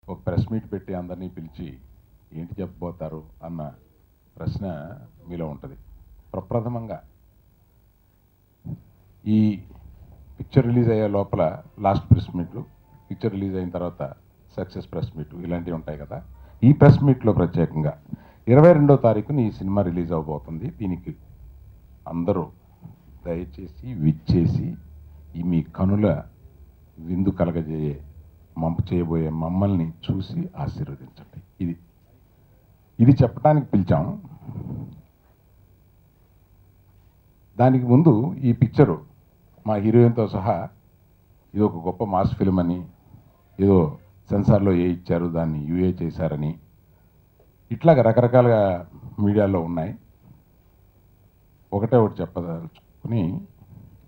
ఒక press meet పెట్టి అందరినీ పిలిచి ఏంటి చెప్పబోతారు అన్న ప్రశ్న మీలో ఉంటుంది. ప్రప్రథమంగా ఈ పిక్చర్ రిలీజ్ అయ్యే లోపల లాస్ట్ ప్రెస్ మీట్లు, పిక్చర్ రిలీజ్ అయిన తర్వాత సక్సెస్ ప్రెస్ మీట్ ఇలాంటివి ఉంటాయి కదా. ఈ ప్రెస్ మీట్లో ప్రత్యేకంగా 22వ తారీఖున ఈ సినిమా రిలీజ్ అవబోతుంది. దీనికి అందరూ దయచేసి విచ్చేసి ఈ మీ కనుల విందు చేయబోయే మమ్మల్ని చూసి ఆశీర్వదించండి. ఇది చెప్పడానికి పిలిచాం. దానికి ముందు ఈ పిక్చరు మా హీరోయిన్తో సహా ఇది ఒక గొప్ప మాస్ ఫిల్మ్ అని, ఏదో సెన్సార్లో ఇచ్చారు, దాన్ని యూఏ చేశారని ఇట్లాగా రకరకాలుగా మీడియాలో ఉన్నాయి. ఒకటి చెప్పదలుచుకుని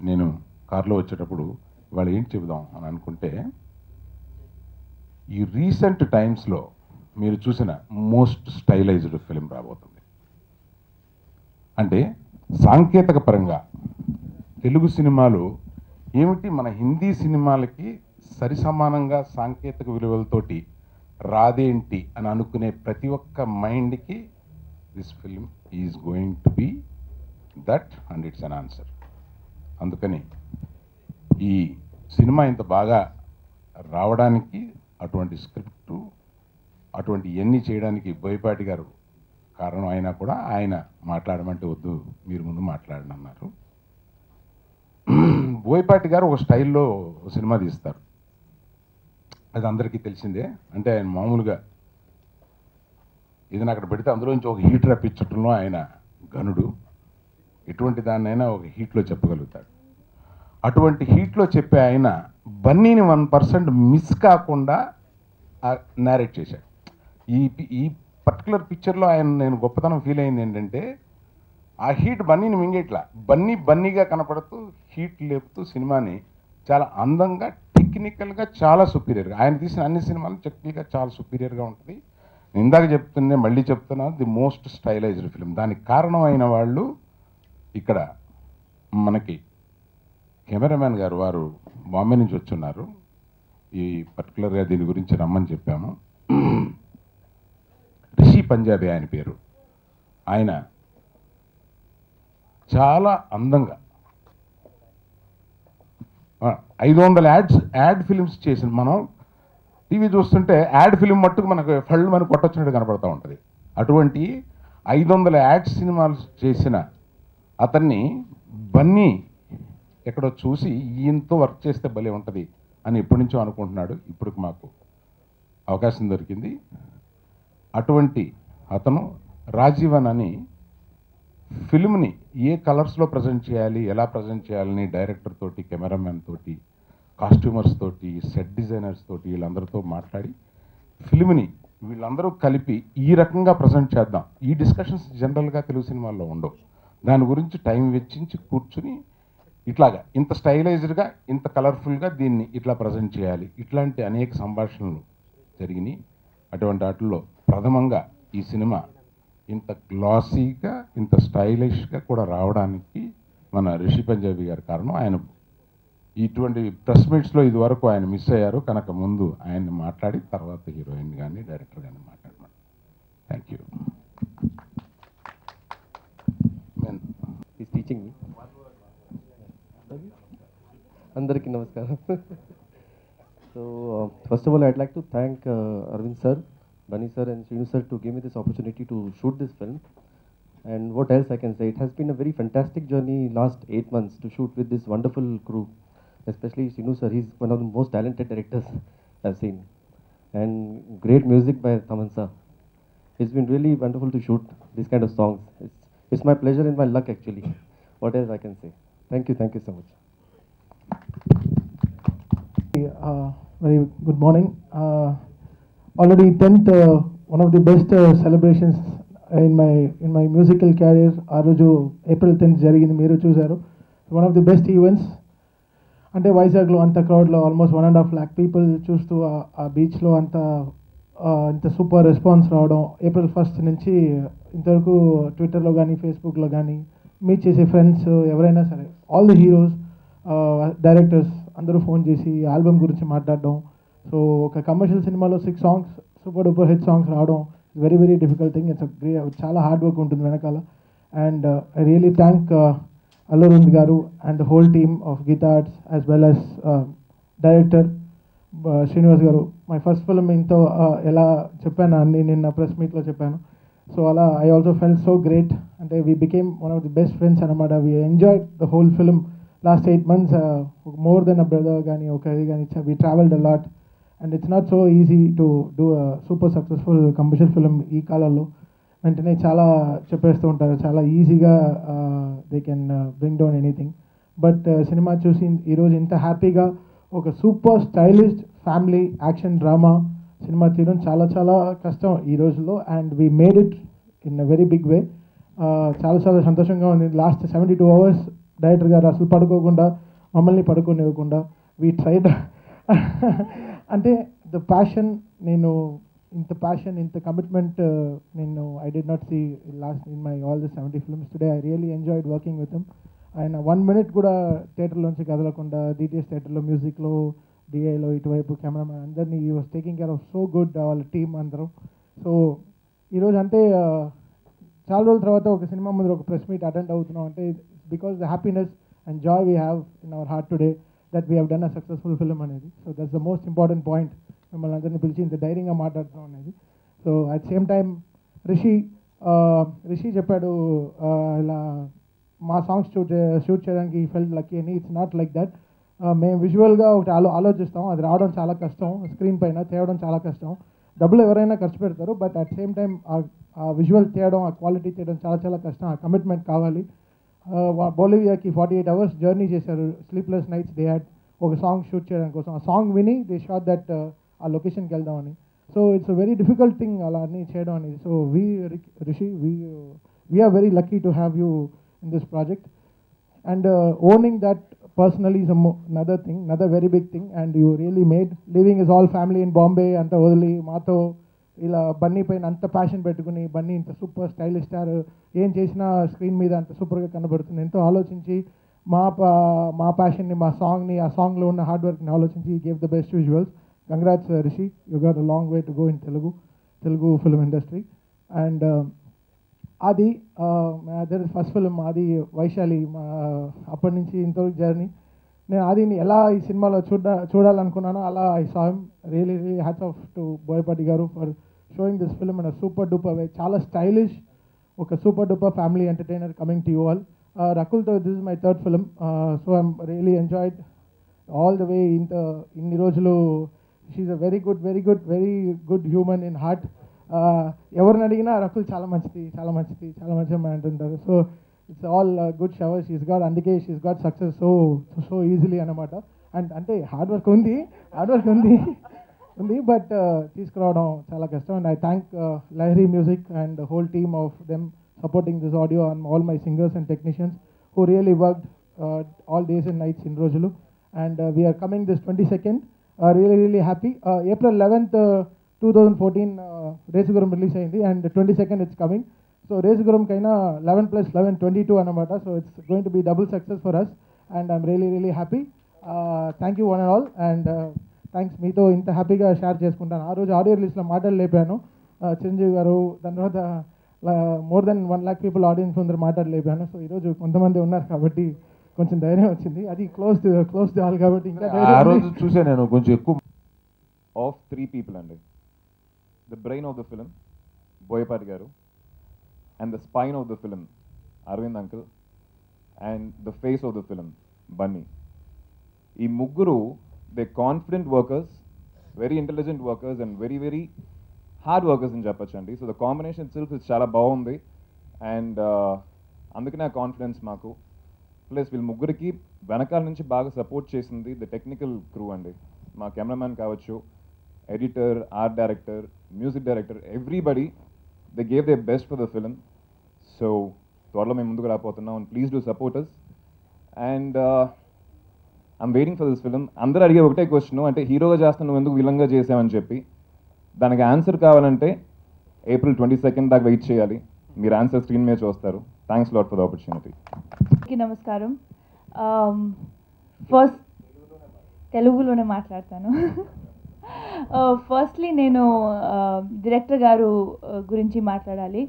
నేను కారులో వచ్చేటప్పుడు వాళ్ళు ఏంటి చెబుదాం అని అనుకుంటే, ఈ రీసెంట్ టైమ్స్లో మీరు చూసిన మోస్ట్ స్టైలైజ్డ్ ఫిల్మ్ రాబోతుంది. అంటే సాంకేతిక పరంగా తెలుగు సినిమాలు ఏమిటి మన హిందీ సినిమాలకి సరిసమానంగా సాంకేతిక విలువలతోటి రాదేంటి అని అనుకునే ప్రతి ఒక్క మైండ్కి this film is going to be that and it's an answer. అందుకని ఈ సినిమా ఇంత బాగా రావడానికి, అటువంటి స్క్రిప్టు, అటువంటి ఇవన్నీ చేయడానికి బోయపాటి గారు కారణం అయినా కూడా ఆయన మాట్లాడమంటే వద్దు, మీరు ముందు మాట్లాడండి అన్నారు. బోయపాటి గారు ఒక స్టైల్లో సినిమా తీస్తారు, అది అందరికీ తెలిసిందే. అంటే ఆయన మామూలుగా ఏదైనా అక్కడ పెడితే అందులోంచి ఒక హీట్ రప్పించడంలో ఆయన గనుడు. ఎటువంటి దాన్నైనా ఒక హీట్లో చెప్పగలుగుతాడు. అటువంటి హీట్లో చెప్పే ఆయన బన్నీని 1% మిస్ కాకుండా నేరేట్ చేశాడు. ఈ పర్టికులర్ పిక్చర్లో ఆయన నేను గొప్పతనం ఫీల్ అయింది ఏంటంటే, ఆ హీట్ బన్నీని మింగేట్లా, బన్నీగా కనపడుతూ హీట్ లేపుతూ సినిమాని చాలా అందంగా, టెక్నికల్గా చాలా సుపీరియర్గా, ఆయన తీసిన అన్ని సినిమాలు టెక్నికల్గా చాలా సుపీరియర్గా ఉంటుంది. ఇందాక మళ్ళీ చెప్తున్నాను, ది మోస్ట్ స్టైలైజ్డ్ ఫిల్మ్. దానికి కారణం అయిన వాళ్ళు ఇక్కడ మనకి కెమెరామ్యాన్ గారు, వారు బాంబే నుంచి వచ్చున్నారు. ఈ పర్టికులర్గా దీని గురించి రమ్మని చెప్పాము. రిషి పంజాబీ ఆయన పేరు. ఆయన చాలా అందంగా 500 యాడ్ ఫిల్మ్స్ చేసిన, మనం టీవీ చూస్తుంటే యాడ్ ఫిల్మ్ మట్టుకు మనకు ఫళ్ళు మనకు కొట్టొచ్చినట్టు కనపడుతూ ఉంటుంది. అటువంటి 500 యాడ్ సినిమాలు చేసిన అతన్ని బన్నీ ఎక్కడో చూసి ఈయనతో వర్క్ చేస్తే భలే ఉంటుంది అని ఎప్పటి నుంచో అనుకుంటున్నాడు. ఇప్పుడు మాకు అవకాశం దొరికింది. అటువంటి అతను రాజీవన్ అని ఫిల్మ్ని ఏ కలర్స్లో ప్రజెంట్ చేయాలి, ఎలా ప్రజెంట్ చేయాలని డైరెక్టర్ తోటి, కెమెరామెన్ తోటి, కాస్ట్యూమర్స్ తోటి, సెట్ డిజైనర్స్ తోటి వీళ్ళందరితో మాట్లాడి ఫిల్మ్ని వీళ్ళందరూ కలిపి ఈ రకంగా ప్రజెంట్ చేద్దాం. ఈ డిస్కషన్స్ జనరల్గా తెలుగు సినిమాల్లో ఉండవు. దాని గురించి టైం వెచ్చించి కూర్చుని ఇట్లాగా ఇంత స్టైలైజ్డ్గా, ఇంత కలర్ఫుల్గా దీన్ని ఇట్లా ప్రజెంట్ చేయాలి, ఇట్లాంటి అనేక సంభాషణలు జరిగినాయి. అటువంటి వాటిల్లో ప్రథమంగా ఈ సినిమా ఇంత గ్లాసీగా, ఇంత స్టైలిష్గా కూడా రావడానికి మన రిషి పంజాబీ గారి కారణం. ఆయన ఇటువంటి ప్రెస్ మీట్స్లో ఇది వరకు ఆయన మిస్ అయ్యారు కనుక ముందు ఆయన్ని మాట్లాడి తర్వాత హీరోయిన్ కానీ డైరెక్టర్ కానీ మాట్లాడమని. Thank you. టీచింగ్ అందరికీ నమస్కారం. So first of all, I'd like to thank Arvind sir, Bunny sir and Srinu sir to give me this opportunity to shoot this film. And what else I can say, it has been a very fantastic journey last 8 months to shoot with this wonderful crew, especially Srinu sir. He's one of the most talented directors I've seen, and great music by Taman sir. It's been really wonderful to shoot this kind of songs. It's my pleasure and my luck actually. What else I can say? Thank you so much. Very good morning. Already 10th, one of the best celebrations in my musical career. Aroju April 10th jarigindi, meeru chusaru. One of the best events. Ante Vizag lo anta crowd lo almost 1.5 lakh people చూస్తూ ఆ beach లో ఇంత super response రావడం. April 1st నుంచి ఇంతవరకు ట్విట్టర్లో కానీ ఫేస్బుక్లో కానీ మీట్ చేసే ఫ్రెండ్స్ ఎవరైనా సరే, ఆల్ ది హీరోస్, డైరెక్టర్స్ అందరూ ఫోన్ చేసి ఆల్బమ్ గురించి మాట్లాడడం, సో ఒక కమర్షియల్ సినిమాలో 6 songs super duper hit songs రావడం వెరీ వెరీ డిఫికల్ట్ థింగ్. చాలా హార్డ్ వర్క్ ఉంటుంది వెనకాల. And I really thank Allu Aravind garu and the whole team of Geetha Arts as well as director Srinivas garu. My first film ఇంతో ఎలా చెప్పాను అన్ని నిన్న ప్రెస్ మీట్లో చెప్పాను. సో అలా I also felt so great. అంటే we became one of the best friends అనమాట. We enjoyed the whole film last 8 months. More than a brother కానీ ఒక ఇది కానీ we travelled a lot. And it's not so easy to do a super successful commercial film ఈ కాలంలో. వెంటనే చాలా చెప్పేస్తూ ఉంటారు, చాలా ఈజీగా they can bring down anything. But సినిమా చూసి ఈరోజు ఇంత హ్యాపీగా ఒక super stylish family action drama సినిమా తీయడం చాలా చాలా కష్టం ఈ రోజుల్లో. And we made it in a very big way. చాలా చాలా సంతోషంగా ఉంది. లాస్ట్ 72 hours డైరెక్టర్ గారు అసలు పడుకోకుండా మమ్మల్ని పడుకోనివ్వకుండా వీ ట్రైడ్. అంటే ద ప్యాషన్, నేను ఇంత ప్యాషన్ ఇంత కమిట్మెంట్ నేను I did not see last in my all the 70 films. Today I really enjoyed working with him. ఆయన 1 minute కూడా థియేటర్లోంచి కదలకుండా డిటిఎస్ థియేటర్లో మ్యూజిక్లో డిఐలో ఇటువైపు కెమెరామెన్ అందరినీ ఈ was taking care of so good వాళ్ళ టీమ్ అందరం. సో ఈరోజు అంటే చాలా రోజుల తర్వాత ఒక సినిమా ముందు ఒక ప్రెస్ మీట్ అటెండ్ అవుతున్నాం అంటే because the happiness and joy we have in our heart today that we have done a successful film అనేది. So that's the most important point. మిమ్మల్ని అందరినీ పిలిచి ఇంత ధైర్యంగా మాట్లాడుతున్నాం అనేది. So at same time Rishi చెప్పాడు ఇలా మా సాంగ్స్ షూట్ చేయడానికి ఫెల్ట్ లక్కీ అని. It's not like that. మేము విజువల్గా ఒకటి ఆలోచిస్తాం, అది రావడం చాలా కష్టం, స్క్రీన్ పైన తేవడం చాలా కష్టం. డబ్బులు ఎవరైనా ఖర్చు పెడతారు, బట్ అట్ సేమ్ టైం ఆ విజువల్ తీయడం, ఆ క్వాలిటీ తీయడం చాలా చాలా కష్టం. ఆ కమిట్మెంట్ కావాలి. బొలివియాకి 48 hours జర్నీ చేశారు, స్లీప్లెస్ నైట్స్ దే హ్యాడ్ ఒక సాంగ్ షూట్ చేయడం కోసం. ఆ సాంగ్ విని దే షాట్ దట్ ఆ లొకేషన్కి వెళ్దామని. So it's a very difficult thing అలా అన్నీ చేయడం అనేది. So Rishi we are very lucky to have you in this project, and owning that personally is another thing, another very big thing. And you really made leaving his all family in Bombay anta odili maato ila bunny paina anta passion pettukoni bunny inta super stylish star em chesina screen meeda anta super ga kanabadutundi ento alochinchi మా passion ni ma song ni aa song lo unna hard work ni alochinchi gave the best visuals. Congrats Rishi, you got a long way to go in Telugu film industry. And అది that is first film. అది వైశాలి అప్పటి నుంచి ఇంతవరకు journey. నేను ఆదిని ఎలా ఈ సినిమాలో చూడాలనుకున్నానో అలా I saw him. Really really hats off to Boyapati garu for showing this film in a super duper way. చాలా స్టైలిష్, ఒక super duper family entertainer coming to you all. రకుల్తో this is my 3rd film. So I'm really enjoyed all the way. ఇన్ని రోజులు she's a very good human in heart. ఎవరిని అడిగినా రకుల్ చాలా మంచిది అమ్మాయి అంటుంటారు. So it's all good shower she's got. అందుకే she's got success so easily అనమాట. అండ్ అంటే హార్డ్ వర్క్ ఉంది బట్ తీసుకురావడం చాలా కష్టం. And I thank Lahari music and whole team of them supporting this audio and all my singers and technicians who really worked all days and nights ఇన్ని రోజులు. And we are coming this 22nd. Really happy. April 11th 2014 Race Gurram release అయింది and 22nd it's coming. So రేసుగురంకైనా 11 + 11 22 అనమాట. So it's going to be double success for us and I'm really happy. Thank you one and all. And thanks, మీతో ఇంత హ్యాపీగా share చేసుకుంటాను. ఆ రోజు audio రిలీజ్లో మాటలు లేపాను చిరంజీవి గారు, దాని తర్వాత more than 1 lakh people audience ముందర మాటలు లేపాను. సో ఈరోజు కొంతమంది ఉన్నారు కాబట్టి కొంచెం ధైర్యం వచ్చింది. అది క్లోజ్ హాల్ కాబట్టి ఇంకా ఆ రోజు చూసే నేను కొంచెం ఎక్కువ of 3 people అండి. The brain of the film, Boyapati garu, and the spine of the film, Arvind uncle, and the face of the film, Bunny. ఈ ముగ్గురు they confident workers, very intelligent workers and very hard workers అని చెప్పచ్చండి. So the combination self చాలా బాగుంది and అందుకనే ఆ confidence మాకు. Plus వీళ్ళ ముగ్గురికి వెనకాల నుంచి బాగా సపోర్ట్ చేసింది ద టెక్నికల్ క్రూ అండి. మా కెమెరామ్యాన్ కావచ్చు, editor, art director, music director, everybody they gave their best for the film. So త్వరలో మేము ముందుకు రాబోతున్నాం and please do support us. And I'm waiting for this film. అందరూ అడిగే ఒకటే క్వశ్చన్, అంటే హీరోగా చేస్తాను నువ్వు ఎందుకు విలన్గా చేసావని చెప్పి. దానికి ఆన్సర్ కావాలంటే April 22nd దాకా వెయిట్ చేయాలి. మీరు ఆన్సర్ స్క్రీన్ మీద చూస్తారు. Thanks lot for the opportunity. నమస్కారం. ఫస్ట్ తెలుగులోనే మాట్లాడతాను. ఫస్ట్లీ నేను డైరెక్టర్ గారు గురించి మాట్లాడాలి.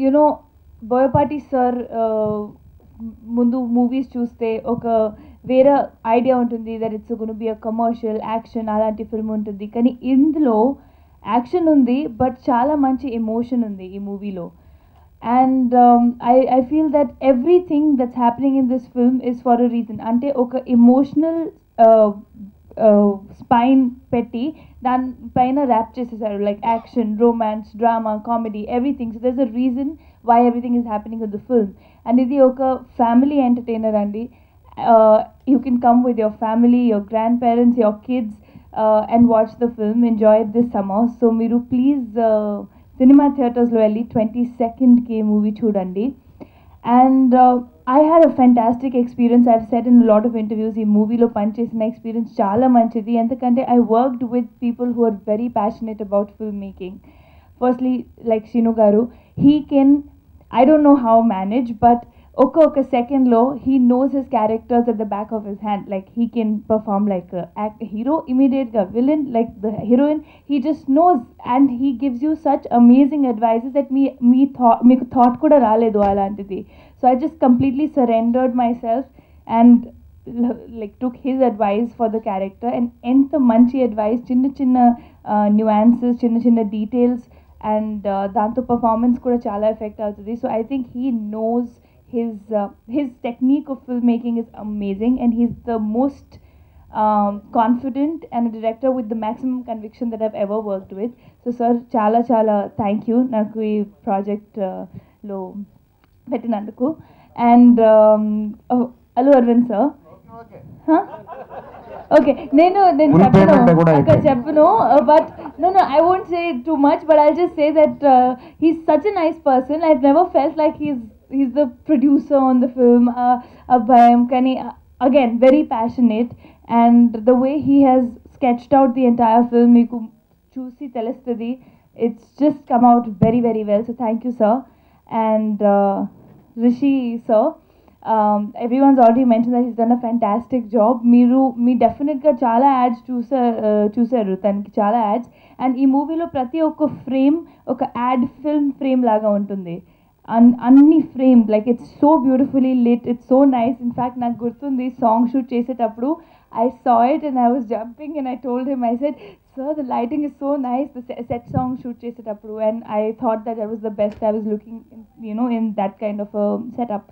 యునో బోయపాటి సార్ ముందు మూవీస్ చూస్తే ఒక వేరే ఐడియా ఉంటుంది, that it's gonna be a commercial action అలాంటి ఫిల్మ్ ఉంటుంది. కానీ ఇందులో యాక్షన్ ఉంది, బట్ చాలా మంచి ఎమోషన్ ఉంది ఈ మూవీలో. And I feel that everything that's happening in this film is for a reason. Ante oka emotional spine petti dan paina wrap chesaru, like action, romance, drama, comedy, everything. So there's a reason why everything is happening in the film. And idi oka family entertainer andi. You can come with your family, your grandparents, your kids, and watch the film. Enjoy it this summer. So miru please సినిమా థియేటర్స్లో వెళ్ళి 22nd movie చూడండి. And I had a fantastic experience. I have said in lot of interviews, ఈ మూవీలో పనిచేసిన experience చాలా మంచిది. ఎందుకంటే I worked with people who are very passionate about film making. Firstly like Srinu garu, he can, I don't know how manage, but ఒక సెకండ్లో he knows his characters at the back of his hand. Like he can perform like hero ఇమీడియట్గా, villain like the heroine, he just knows and he gives you such amazing advises that మీకు thought కూడా రాలేదు అలాంటిది. So I just completely surrendered myself and like took his advice for the character. And ఎంత మంచి advice, చిన్న చిన్న nuances, చిన్న చిన్న details, and దాంతో పర్ఫార్మెన్స్ కూడా చాలా ఎఫెక్ట్ అవుతుంది. So I think he knows his technique of filmmaking is amazing, and he's the most confident and a director with the maximum conviction that I've ever worked with. So sir, chala thank you naku ee project lo pettinanduku. And Allu Arvind sir, okay, నేను చెప్పను, but no, I won't say too much, but I'll just say that he's such a nice person. I've never felt like he's the producer on the film. Abhayam Kani, again, very passionate, and the way he has sketched out the entire film, meeku chusi telustadi, it's just come out very, very well. So thank you sir. And Rishi sir, everyone's already mentioned that he's done a fantastic job. Me definitely ga chala ads చూసారు తనకి, చాలా ads. And ఈ మూవీలో ప్రతి ఒక్క frame ఒక ad film frame లాగా ఉంటుంది. అన్ని frame, like it's so beautifully lit, it's so nice. In fact నాకు గుర్తుంది సాంగ్ షూట్ చేసేటప్పుడు I saw it and I was jumping and I told him, I said, sir, the lighting is so nice, the set song shoot చేసేటప్పుడు. And I thought that was the best I was looking in that kind of a setup.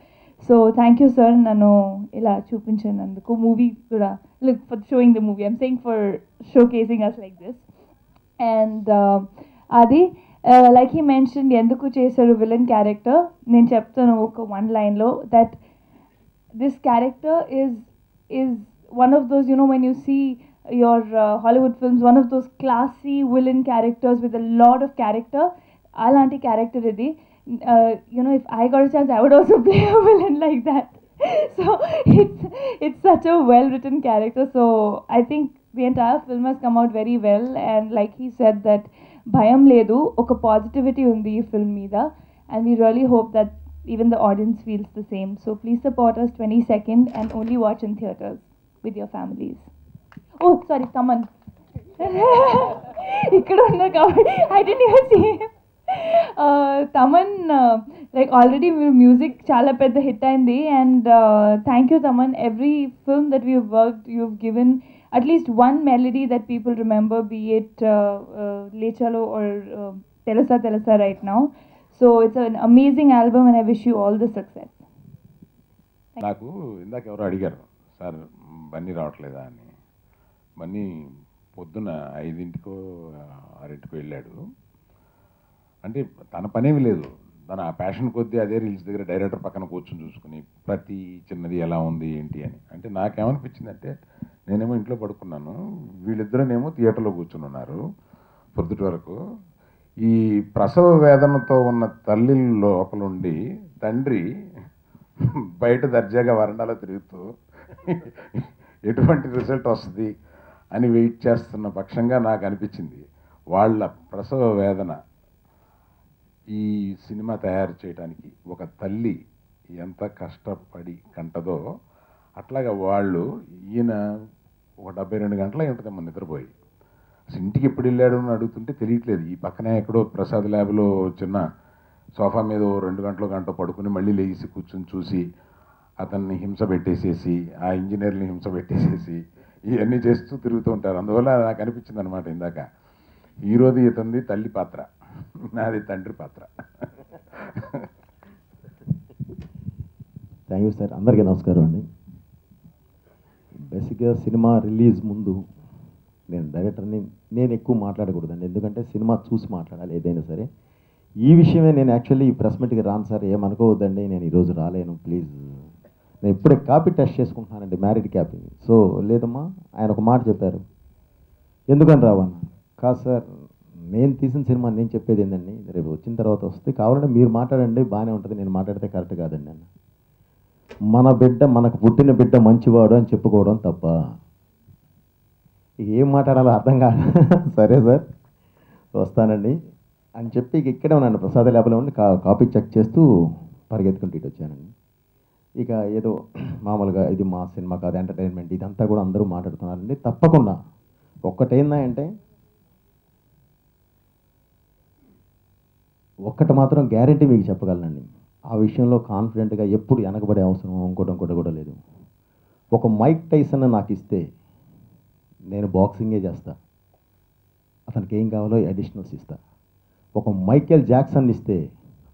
So thank you sir, nanu ila చూపించినందుకు. Movie కూడా, look, for showing the movie, I'm saying for showcasing us like this. And Adi, like he mentioned, ఎందుకు చేశారు villain character, నేను చెప్తాను ఒక one line లో, that this character is one of those, when you see your Hollywood films, one of those classy villain characters with a lot of character. Alanti character idi. If I got a chance, I would also play a villain like that. So it's such a well written character. So I think the entire film has come out very well. And like he said, that bhayam ledu, oka positivity undi ee film meeda, and we really hope that even the audience feels the same. So please support us 22nd and only watch in theaters with your families. Oh, sorry, Taman. Ikkada unna kabatti I didn't even see him. Taman, like already music chala pedda hit ayindi, and thank you Taman. Every film that we've worked, you've given at least one melody that people remember, be it Lechalo or Telusa right now. So it's an amazing album and I wish you all the success. నాకు ఇందాక ఎవరో అడిగారు, sir Bunny రావట్లేదా అని. బన్నీ పొద్దున 5ంటికో 6ంటికో వెళ్ళాడు. అంటే తన పనేమి లేదు, తన ఆ ప్యాషన్ కొద్దీ అదే రీల్స్ దగ్గర డైరెక్టర్ పక్కన కూర్చొని చూసుకుని ప్రతి చిన్నది ఎలా ఉంది ఏంటి అని. అంటే నాకేమనిపించిందంటే, నేనేమో ఇంట్లో పడుకున్నాను, వీళ్ళిద్దరేమో థియేటర్లో కూర్చుని ఉన్నారు పొద్దుటి వరకు. ఈ ప్రసవ వేదనతో ఉన్న తల్లి లోపలుండి తండ్రి బయట దర్జాగా వరండాలో తిరుగుతూ ఎటువంటి రిజల్ట్ వస్తుంది అని వెయిట్ చేస్తున్న పక్షంగా నాకు అనిపించింది. వాళ్ళ ప్రసవ వేదన ఈ సినిమా తయారు చేయడానికి ఒక తల్లి ఎంత కష్టపడి కంటదో, అట్లాగా వాళ్ళు ఈయన ఒక 72 గంటలు అయి ఉంటుంది మన నిద్రపోయి. అసలు ఇంటికి ఎప్పుడు వెళ్ళాడు అని అడుగుతుంటే తెలియట్లేదు. ఈ పక్కనే ఎక్కడో ప్రసాద్ ల్యాబ్లో చిన్న సోఫా మీద 2 గంటలు పడుకుని మళ్ళీ లేచి కూర్చొని చూసి అతన్ని హింస పెట్టేసేసి ఆ ఇంజనీర్ని హింస పెట్టేసేసి ఇవన్నీ చేస్తూ తిరుగుతూ ఉంటారు. అందువల్ల నాకు అనిపించింది అనమాట ఇందాక, హీరోది ఇతంది తల్లి పాత్ర, నాది తండ్రి పాత్ర. Thank you sir. అందరికీ నమస్కారం అండి. బేసిక్గా సినిమా రిలీజ్ ముందు నేను డైరెక్టర్ని నేను ఎక్కువ మాట్లాడకూడదండి, ఎందుకంటే సినిమా చూసి మాట్లాడాలి ఏదైనా సరే. ఈ విషయమే నేను యాక్చువల్లీ ఈ ప్రెస్ మీట్కి రాను సార్, ఏమనుకోవద్దండి, నేను ఈరోజు రాలేను ప్లీజ్. నేను ఇప్పుడే కాపీ టెస్ట్ చేసుకుంటున్నానండి, మ్యారీడ్ క్యాపీ. సో లేదమ్మా, ఆయన ఒక మాట చెప్పారు, ఎందుకని రావన్నా. కాదు సార్, నేను తీసిన సినిమా నేను చెప్పేది ఏంటండి, రేపు వచ్చిన తర్వాత వస్తే కావాలంటే మీరు మాట్లాడండి బాగానే ఉంటుంది, నేను మాట్లాడితే కరెక్ట్ కాదండి అన్న. మన బిడ్డ, మనకు పుట్టిన బిడ్డ మంచివాడు అని చెప్పుకోవడం తప్ప. ఏం మాట్లాడాలో అర్థం కాదు. సరే సార్ వస్తానండి అని చెప్పి ఇక్కడే ఉన్నాను, ప్రసాద ల్యాబ్లో ఉండి కాపీ చెక్ చేస్తూ పరిగెత్తుకుంటూ ఇటు వచ్చానండి. ఇక ఏదో మామూలుగా ఇది మా సినిమా కాదు, ఎంటర్టైన్మెంట్, ఇదంతా కూడా అందరూ మాట్లాడుతున్నారండి. తప్పకుండా ఒక్కటేందా అంటే, ఒక్కటి మాత్రం గ్యారంటీ మీకు చెప్పగలనండి, ఆ విషయంలో కాన్ఫిడెంట్గా ఎప్పుడు వెనకబడే అవసరం ఇంకోటి కూడా లేదు. ఒక మైక్ టైసన్ నాకు ఇస్తే నేను బాక్సింగే చేస్తా, అతనికి ఏం కావాలో అడిషనల్స్ ఇస్తా. ఒక మైకేల్ జాక్సన్ ఇస్తే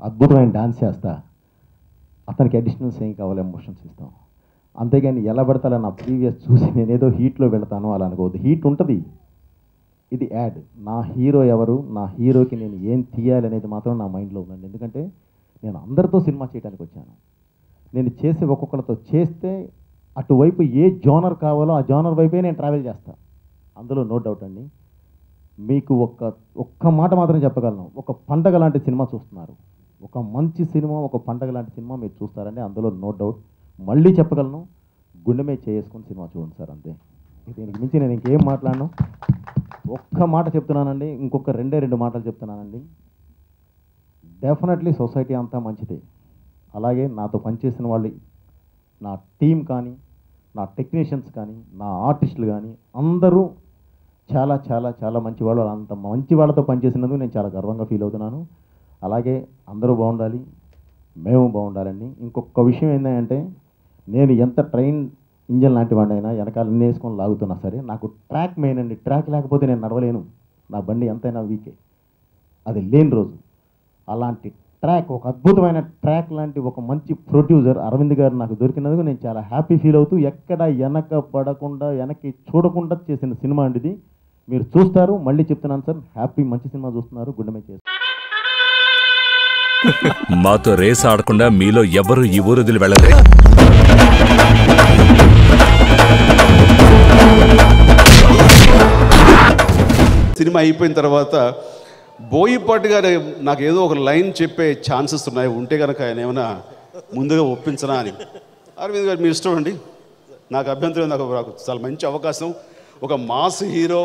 అద్భుతమైన డాన్స్ చేస్తా, అతనికి అడిషనల్స్ ఏం కావాలో ఎమోషన్స్ ఇస్తాం. అంతేగాని ఎలా పడతాలో నా ప్రీవియస్ చూసి నేనేదో హీట్లో వెళతాను అలా అనుకోవద్దు. హీట్ ఉంటుంది, ఇది యాడ్. నా హీరో ఎవరు, నా హీరోకి నేను ఏం తీయాలి అనేది మాత్రం నా మైండ్లో ఉందండి. ఎందుకంటే నేను అందరితో సినిమా చేయడానికి వచ్చాను. నేను చేసే ఒక్కొక్కరితో చేస్తే అటువైపు ఏ జోనర్ కావాలో ఆ జోనర్ వైపే నేను ట్రావెల్ చేస్తాను, అందులో నో డౌట్ అండి. మీకు ఒక్క మాట మాత్రం చెప్పగలను, ఒక పండగ లాంటి సినిమా చూస్తున్నారు, ఒక మంచి సినిమా, ఒక పండగ లాంటి సినిమా మీరు చూస్తారండి, అందులో నో డౌట్. మళ్ళీ చెప్పగలను, గుండె మీద చేసుకొని సినిమా చూడండి సార్, అంతే. దీనికి మించి నేను ఇంకేం మాట్లాడను. ఒక్క మాట చెప్తున్నానండి, ఇంకొక రెండు మాటలు చెప్తున్నానండి. డెఫినెట్లీ సొసైటీ అంతా మంచిదే, అలాగే నాతో పనిచేసిన వాళ్ళు, నా టీం కానీ, నా టెక్నీషియన్స్ కానీ, నా ఆర్టిస్టులు కానీ అందరూ చాలా చాలా చాలా మంచి వాళ్ళు. అంత మంచి వాళ్ళతో పనిచేసినందుకు నేను చాలా గర్వంగా ఫీల్ అవుతున్నాను. అలాగే అందరూ బాగుండాలి, మేము బాగుండాలండి. ఇంకొక విషయం ఏంటంటే, నేను ఎంత ట్రైన్ ఇంజన్ లాంటి వాడినైనా వెనకాల వేసుకొని లాగుతున్నా సరే, నాకు ట్రాక్ మెయిన్ అండి. ట్రాక్ లేకపోతే నేను నడవలేను, నా బండి ఎంతైనా వీకే, అది లేని రోజు. అలాంటి ట్రాక్, ఒక అద్భుతమైన ట్రాక్ లాంటి ఒక మంచి ప్రొడ్యూసర్ అరవింద్ గారు నాకు దొరికినందుకు నేను చాలా హ్యాపీ ఫీల్ అవుతూ, ఎక్కడ వెనక పడకుండా వెనక్కి చూడకుండా చేసిన సినిమా అండి ఇది. మీరు చూస్తారు, మళ్ళీ చెప్తున్నాను సార్, హ్యాపీ, మంచి సినిమా చూస్తున్నారు, గుండె మీద చేస్తారు. మాతో రేస్ ఆడకుండా మీలో ఎవరు ఈ ఊరుదిలి వెళ్ళలే. సినిమా అయిపోయిన తర్వాత బోయపాటి గారు నాకు ఏదో ఒక లైన్ చెప్పే ఛాన్సెస్ ఉన్నాయి, ఉంటే కనుక ఆయన ఏమైనా ముందుగా ఒప్పించనా అని. అరవింద్ గారు మీ ఇష్టం అండి, నాకు అభ్యంతరం, నాకు చాలా మంచి అవకాశం. ఒక మాస్ హీరో